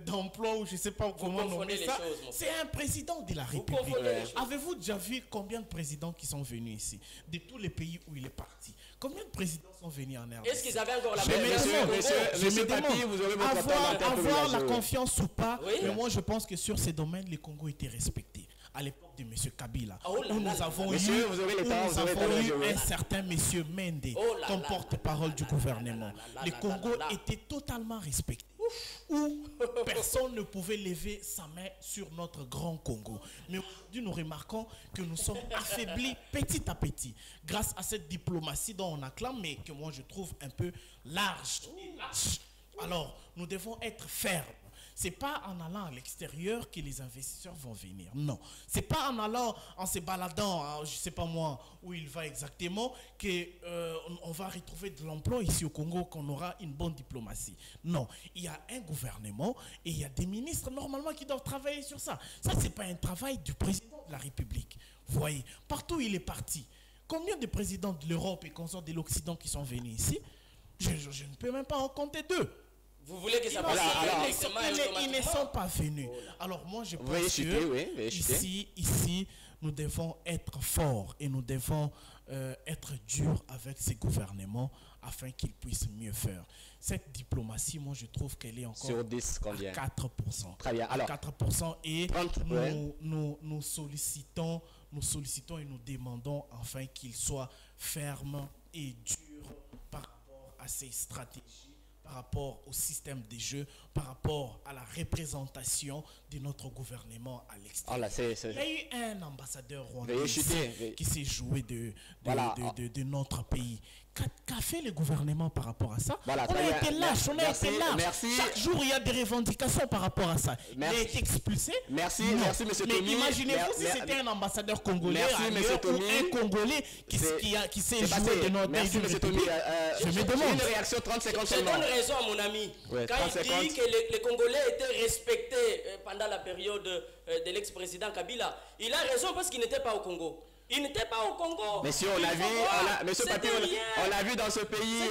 d'emploi ou je ne sais pas comment nommer ça? C'est un président de la République. Avez-vous déjà vu combien de présidents qui sont venus ici? De tous les pays où il est parti. Combien de présidents sont venus en RDC? Est-ce qu'ils avaient encore la avoir la confiance ou pas, mais moi je pense que sur ces domaines, les Congos étaient respectés. À l'époque de M. Kabila, où nous avons eu un certain M. Mende comme porte-parole du gouvernement. Le Congo était totalement respecté, où personne ne pouvait lever sa main sur notre grand Congo. Mais aujourd'hui, nous remarquons que nous sommes affaiblis petit à petit, grâce à cette diplomatie dont on acclame, mais que moi je trouve un peu large. Alors, nous devons être fermes. C'est pas en allant à l'extérieur que les investisseurs vont venir. Non. C'est pas en allant, en se baladant, je sais pas moi où il va exactement, qu'on va retrouver de l'emploi ici au Congo, qu'on aura une bonne diplomatie. Non. Il y a un gouvernement et il y a des ministres normalement qui doivent travailler sur ça. Ça, c'est pas un travail du président de la République. Vous voyez, partout où il est parti. Combien de présidents de l'Europe et consorts de l'Occident qui sont venus ici? Je ne peux même pas en compter 2. Vous voulez que ça passe ils ne sont pas venus. Alors moi je pense que ici, nous devons être forts et nous devons être durs avec ces gouvernements afin qu'ils puissent mieux faire. Cette diplomatie, moi je trouve qu'elle est encore sur 10, combien? À 4%. Très bien. Alors, 4% et nous sollicitons et nous demandons enfin qu'ils soient fermes et durs par rapport à ces stratégies, par rapport au système des jeux, par rapport à la représentation de notre gouvernement à l'extérieur. Il y a eu un ambassadeur rwandais qui s'est joué de notre pays. Qu'a fait le gouvernement par rapport à ça? On a été lâches, Chaque jour, il y a des revendications par rapport à ça. Il a été expulsé. Merci, monsieur Tommy. Mais imaginez-vous si c'était un ambassadeur congolais ou un Congolais qui s'est joué de notre pays. Merci, monsieur Tommy. Je me demande. Une réaction 30 secondes seulement. Je donne raison à mon ami. Quand il dit que les Congolais étaient respectés pendant la période de l'ex-président Kabila, il a raison parce qu'il n'était pas au Congo. Il n'était pas au Congo. Monsieur, on a vu dans ce pays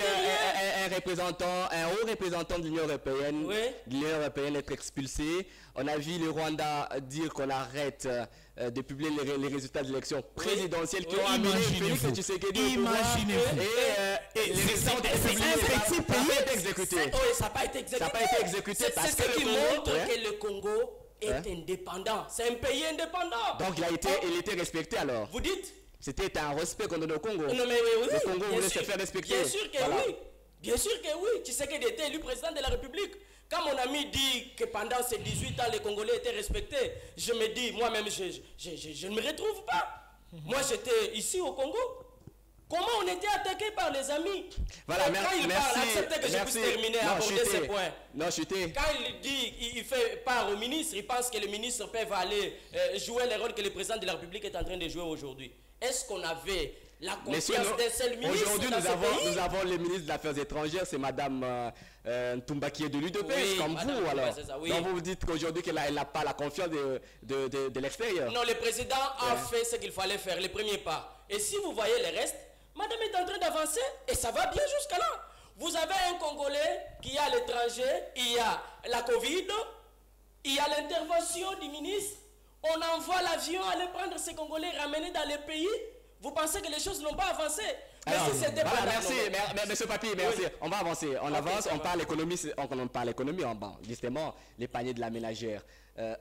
un haut représentant de l'Union européenne, être expulsé. On a vu le Rwanda dire qu'on arrête de publier les résultats de l'élection présidentielle qui ont amené Félix Tshisekedi au pouvoir. Et les résultats ont été publiés. Ça n'a pas été exécuté. C'est ce qui montre que le Congo est indépendant. C'est un pays indépendant. Donc il était respecté alors. Vous dites? C'était un respect qu'on donnait au Congo. Non, mais oui, le Congo voulait se faire respecter. Bien sûr que oui. Bien sûr que oui. Tshisekedi était élu président de la République. Quand mon ami dit que pendant ces 18 ans, les Congolais étaient respectés, je me dis, moi-même, je ne me retrouve pas. Moi, j'étais ici au Congo. Comment on était attaqué par les amis? Voilà, quand il parle, acceptez que je puisse terminer à aborder ces points. Quand il dit, il fait part au ministre, il pense que les ministres peuvent aller jouer le rôle que le président de la République est en train de jouer aujourd'hui. Est-ce qu'on avait la confiance d'un seul ministre? Aujourd'hui, nous avons le ministre des Affaires étrangères, c'est Madame Ntumba qui est de l'UDPS, comme vous. Alors. Donc vous dites qu'aujourd'hui qu'elle n'a pas la confiance de l'extérieur. Non, le président a fait ce qu'il fallait faire, le premier pas. Et si vous voyez le reste, Madame est en train d'avancer et ça va bien jusqu'à là. Vous avez un Congolais qui est à l'étranger, il y a la Covid, il y a l'intervention du ministre, on envoie l'avion aller prendre ces Congolais, ramener dans les pays. Vous pensez que les choses n'ont pas avancé? Alors, voilà, merci, monsieur Papi, merci. Oui. On va avancer, on avance, on parle économie, on parle économie en bas. Justement, les paniers de la ménagère.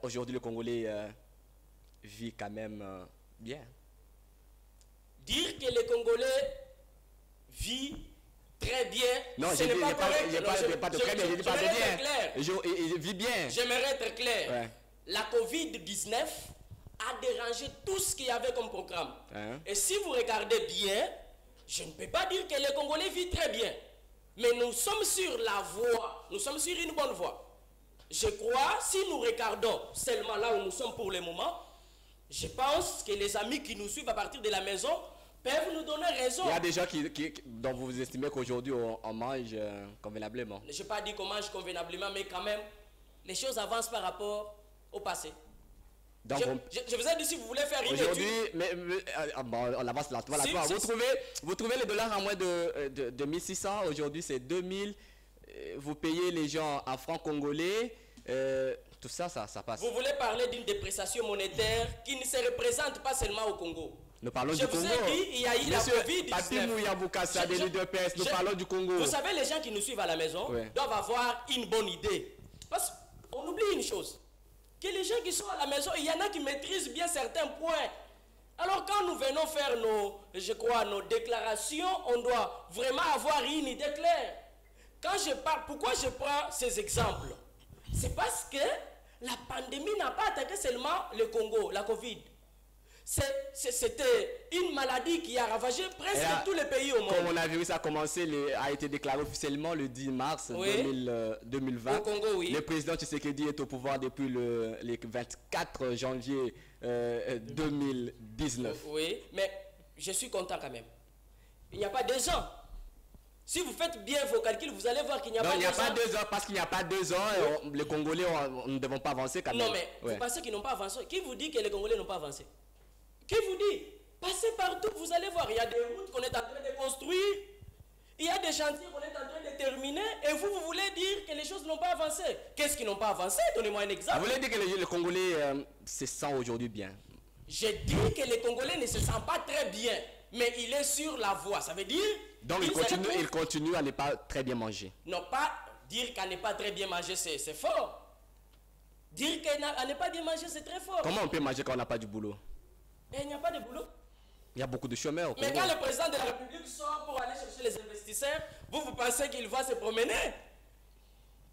Aujourd'hui, le Congolais vit quand même bien. Dire que les Congolais vivent très bien, non, ce n'est pas correct. Pas de très bien, je dis pas de bien. Il vit bien. J'aimerais être clair. Ouais. La Covid-19 a dérangé tout ce qu'il y avait comme programme. Hein? Et si vous regardez bien, je ne peux pas dire que les Congolais vivent très bien. Mais nous sommes sur la voie, nous sommes sur une bonne voie. Je crois, si nous regardons seulement là où nous sommes pour le moment, je pense que les amis qui nous suivent à partir de la maison peuvent nous donner raison. Il y a des gens dont vous estimez qu'aujourd'hui on mange convenablement. Je n'ai pas dit qu'on mange convenablement, mais quand même, les choses avancent par rapport au passé. Donc je vous ai dit, si vous voulez faire une aujourd'hui, bon, on avance là. Voilà, vous trouvez les dollars à moins de 1600. Aujourd'hui, c'est 2000. Vous payez les gens en francs congolais. Tout ça, ça passe. Vous voulez parler d'une dépréciation monétaire qui ne se représente pas seulement au Congo. Nous parlons du Congo. Je vous ai dit, il y a eu la Covid-19. Nous parlons du Congo. Vous savez, les gens qui nous suivent à la maison doivent avoir une bonne idée. Parce qu'on oublie une chose. Que les gens qui sont à la maison, il y en a qui maîtrisent bien certains points. Alors quand nous venons faire nos déclarations, on doit vraiment avoir une idée claire. Quand je parle, pourquoi je prends ces exemples? C'est parce que la pandémie n'a pas attaqué seulement le Congo, la Covid. C'était une maladie qui a ravagé presque tous les pays au monde. Comme on a vu, ça a été déclaré officiellement le 10 mars 2020. Au Congo, oui. Le président Tshisekedi est au pouvoir depuis le 24 janvier 2019. Oui, mais je suis content quand même. Il n'y a pas 2 ans. Si vous faites bien vos calculs, vous allez voir qu'il n'y a pas 2 ans. Non, il n'y a pas 2 ans, parce qu'il n'y a pas 2 ans, les Congolais ne devons pas avancer quand même. Non, mais vous pensez qu'ils n'ont pas avancé? Qui vous dit que les Congolais n'ont pas avancé? Qui vous dit? Passez partout, vous allez voir. Il y a des routes qu'on est en train de construire. Il y a des chantiers qu'on est en train de terminer. Et vous voulez dire que les choses n'ont pas avancé. Qu'est-ce qui n'ont pas avancé? Donnez-moi un exemple. Vous voulez dire que les Congolais se sentent aujourd'hui bien? J'ai dit que les Congolais ne se sentent pas très bien. Mais il est sur la voie. Ça veut dire... Donc il continue à ne pas très bien manger. Non, pas dire qu'à ne pas très bien manger, c'est fort. Dire qu'à ne pas bien manger, c'est très fort. Comment on peut manger quand on n'a pas du boulot? Et il n'y a pas de boulot. Il y a beaucoup de chômeurs. Mais quand le président de la République sort pour aller chercher les investisseurs, vous pensez qu'il va se promener?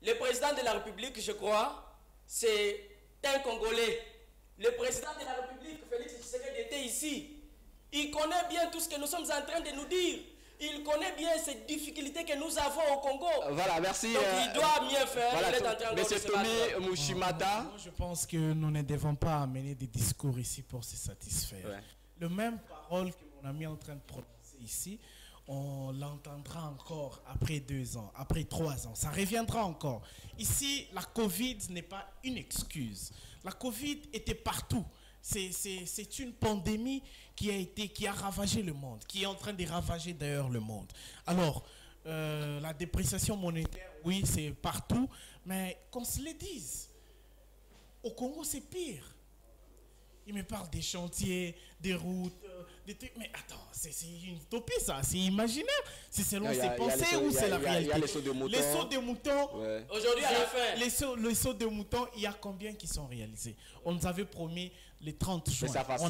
Le président de la République, je crois, c'est un Congolais. Le président de la République, Félix Tshisekedi, était ici. Il connaît bien tout ce que nous sommes en train de nous dire. Il connaît bien ces difficultés que nous avons au Congo. Voilà, merci. Donc il doit mieux faire. Voilà, Monsieur Tommy Mushimata. Moi, je pense que nous ne devons pas amener des discours ici pour se satisfaire. Ouais. Le même parole que mon ami est en train de prononcer ici, on l'entendra encore après 2 ans, après 3 ans. Ça reviendra encore. Ici, la Covid n'est pas une excuse. La Covid était partout. C'est une pandémie qui a ravagé le monde, qui est en train de ravager d'ailleurs le monde. Alors, la dépréciation monétaire, oui, c'est partout, mais qu'on se le dise, au Congo, c'est pire. Il me parle des chantiers, des routes, des trucs. Mais attends, c'est une utopie ça, c'est imaginaire. C'est selon ses pensées ou c'est la réalité? Il y a les sauts de moutons. Les sauts de moutons. Ouais. Aujourd'hui, à la fin. Les sauts de moutons, il y a combien qui sont réalisés? On nous avait promis les 30 juin. Ça passe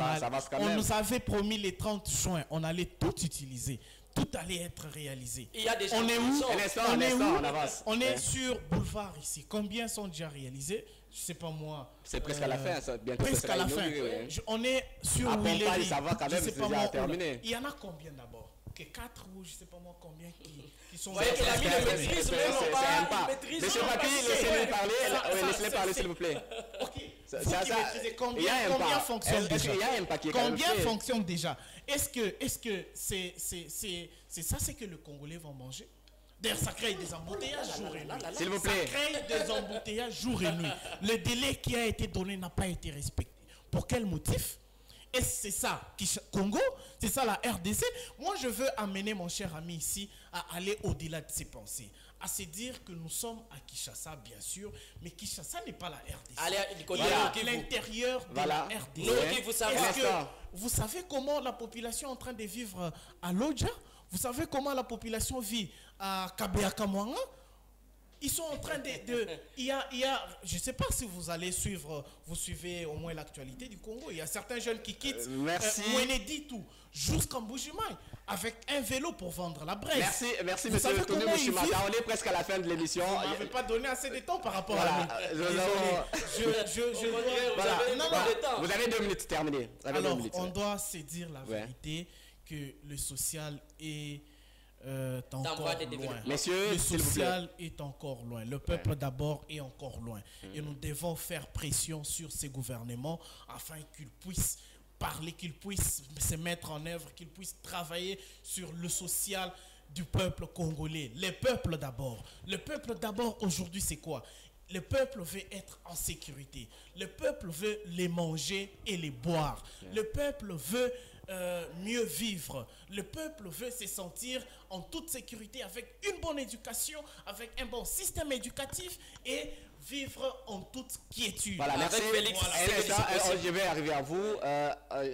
quand même. On nous avait promis les 30 juin. On allait tout utiliser. Tout allait être réalisé. Il y a des on est où? On avance. On est sur boulevard ici. Combien sont déjà réalisés? Je sais pas moi. C'est presque à la fin, ça. Bientôt presque à la fin. On est sur Willery. Ça va quand même, c'est déjà terminé. Il y en a combien d'abord? Que 4 ou je sais pas moi combien qui sont. Vous voyez qu'il a mis le maîtrise, même pas. Monsieur Papi, laissez-les parler. Laissez-les parler, s'il vous plaît. Ok. Combien fonctionne déjà? Combien fonctionne déjà? Est-ce que c'est ça, c'est que le Congolais va manger? D'ailleurs, ça crée des embouteillages jour et nuit. S'il vous plaît. Ça crée des embouteillages jour et nuit. Le délai qui a été donné n'a pas été respecté. Pour quel motif? Et c'est ça, Congo, c'est ça la RDC. Moi, je veux amener mon cher ami ici à aller au-delà de ses pensées, à se dire que nous sommes à Kinshasa, bien sûr, mais Kinshasa n'est pas la RDC. Allez, du côté Il y a de Kivu. l'intérieur de Voilà. la RDC. Nous qui vous savez. Est-ce que vous savez comment la population est en train de vivre à Lodja? Vous savez comment la population vit à Kabeakamwanga? Ils sont en train il y a, je ne sais pas si vous allez suivre, vous suivez au moins l'actualité du Congo. Il y a certains jeunes qui quittent Mweneditu jusqu'en Bujimaï avec un vélo pour vendre la braise. Merci Vous monsieur savez Tomi comment ils Mushimata. vivent? On est presque à la fin de l'émission. Vous m'avez pas donné assez de temps par rapport Voilà, à Vous avez 2 minutes terminées. Alors, on doit se dire la vérité que le social est encore loin. Messieurs, le social est encore loin. Le peuple d'abord est encore loin. Et nous devons faire pression sur ces gouvernements afin qu'ils puissent parler, qu'ils puissent se mettre en œuvre, qu'ils puissent travailler sur le social du peuple congolais. Le peuple d'abord. Le peuple d'abord aujourd'hui c'est quoi? Le peuple veut être en sécurité. Le peuple veut les manger et les boire. Le peuple veut mieux vivre. Le peuple veut se sentir en toute sécurité avec une bonne éducation, avec un bon système éducatif et vivre en toute quiétude. Voilà, merci Félix. Voilà. Je vais arriver à vous.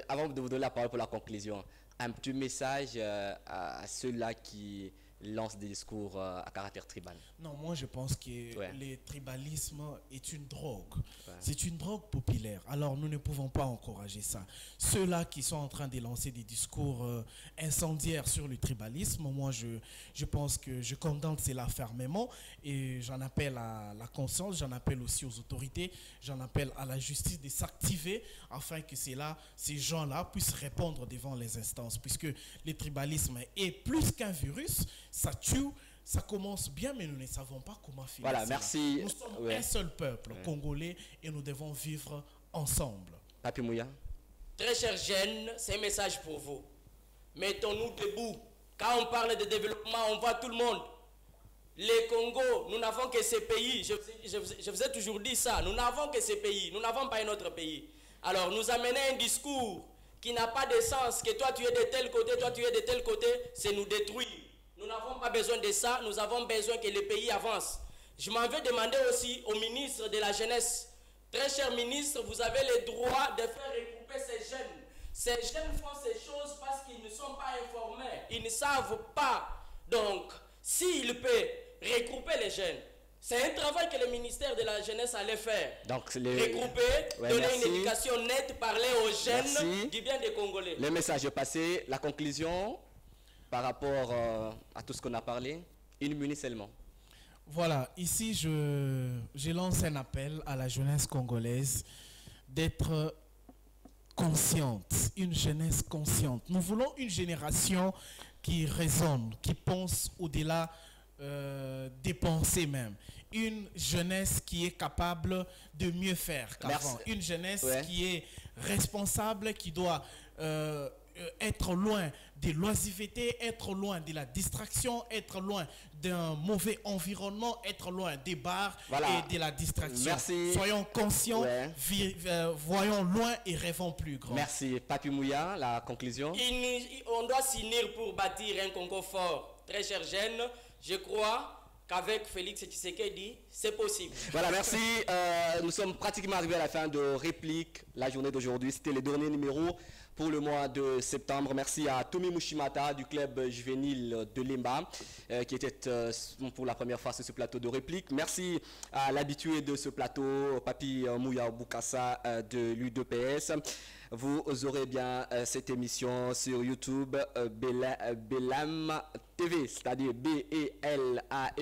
Avant de vous donner la parole pour la conclusion, un petit message à ceux-là qui lancent des discours à caractère tribal. Non, moi je pense que le tribalisme est une drogue. C'est une drogue populaire. Alors nous ne pouvons pas encourager ça. Ceux-là qui sont en train de lancer des discours incendiaires sur le tribalisme, moi je pense que je condamne cela fermement et j'en appelle à la conscience, j'en appelle aussi aux autorités, j'en appelle à la justice de s'activer afin que ces gens-là puissent répondre devant les instances. Puisque le tribalisme est plus qu'un virus, ça tue. Ça commence bien, mais nous ne savons pas comment finir. Voilà, merci. Nous sommes un seul peuple congolais et nous devons vivre ensemble. Papi Mouya. Très chers jeunes, c'est un message pour vous. Mettons-nous debout. Quand on parle de développement, on voit tout le monde. Les Congo, nous n'avons que ces pays. Je vous ai toujours dit ça. Nous n'avons que ces pays. Nous n'avons pas un autre pays. Alors, nous amener un discours qui n'a pas de sens, que toi tu es de tel côté, toi tu es de tel côté, c'est nous détruire. Nous n'avons pas besoin de ça, nous avons besoin que le pays avance. Je m'en vais demander aussi au ministre de la Jeunesse. Très cher ministre, vous avez le droit de faire regrouper ces jeunes. Ces jeunes font ces choses parce qu'ils ne sont pas informés. Ils ne savent pas. Donc, s'il peut regrouper les jeunes, c'est un travail que le ministère de la Jeunesse allait faire. Donc, regrouper, donner une éducation nette, parler aux jeunes du bien des Congolais. Le message est passé. La conclusion par rapport à tout ce qu'on a parlé, 1 minute seulement. Voilà, ici je lance un appel à la jeunesse congolaise d'être consciente, une jeunesse consciente. Nous voulons une génération qui raisonne, qui pense au-delà des pensées même. Une jeunesse qui est capable de mieux faire qu'avant. Une jeunesse qui est responsable, qui doit être loin de l'oisiveté, être loin de la distraction, être loin d'un mauvais environnement, être loin des bars et de la distraction. Merci. Soyons conscients, voyons loin et rêvons plus grand. Merci. Papi Mouya, la conclusion. On doit s'unir pour bâtir un Congo fort. Très chers jeunes, je crois qu'avec Félix Tshisekedi, c'est possible. Voilà, merci. Nous sommes pratiquement arrivés à la fin de Réplique, la journée d'aujourd'hui. C'était le dernier numéro pour le mois de septembre. Merci à Tomi Mushimata du club juvénile de Lemba qui était pour la première fois sur ce plateau de Réplique. Merci à l'habitué de ce plateau, Papi Mouya Boukassa de l'U2PS. Vous aurez bien cette émission sur YouTube, Belam TV, c'est-à-dire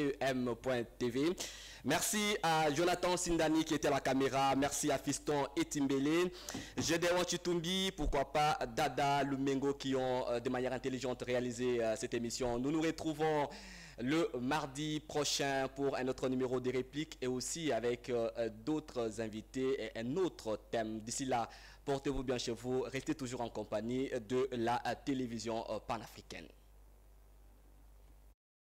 BELAEM.tv. Merci à Jonathan Sindani qui était à la caméra. Merci à Fiston Etimbele, Gédéon Chitumbi, pourquoi pas Dada Lumengo qui ont de manière intelligente réalisé cette émission. Nous nous retrouvons le mardi prochain pour un autre numéro des répliques et aussi avec d'autres invités et un autre thème. D'ici là, portez-vous bien chez vous, restez toujours en compagnie de la télévision panafricaine.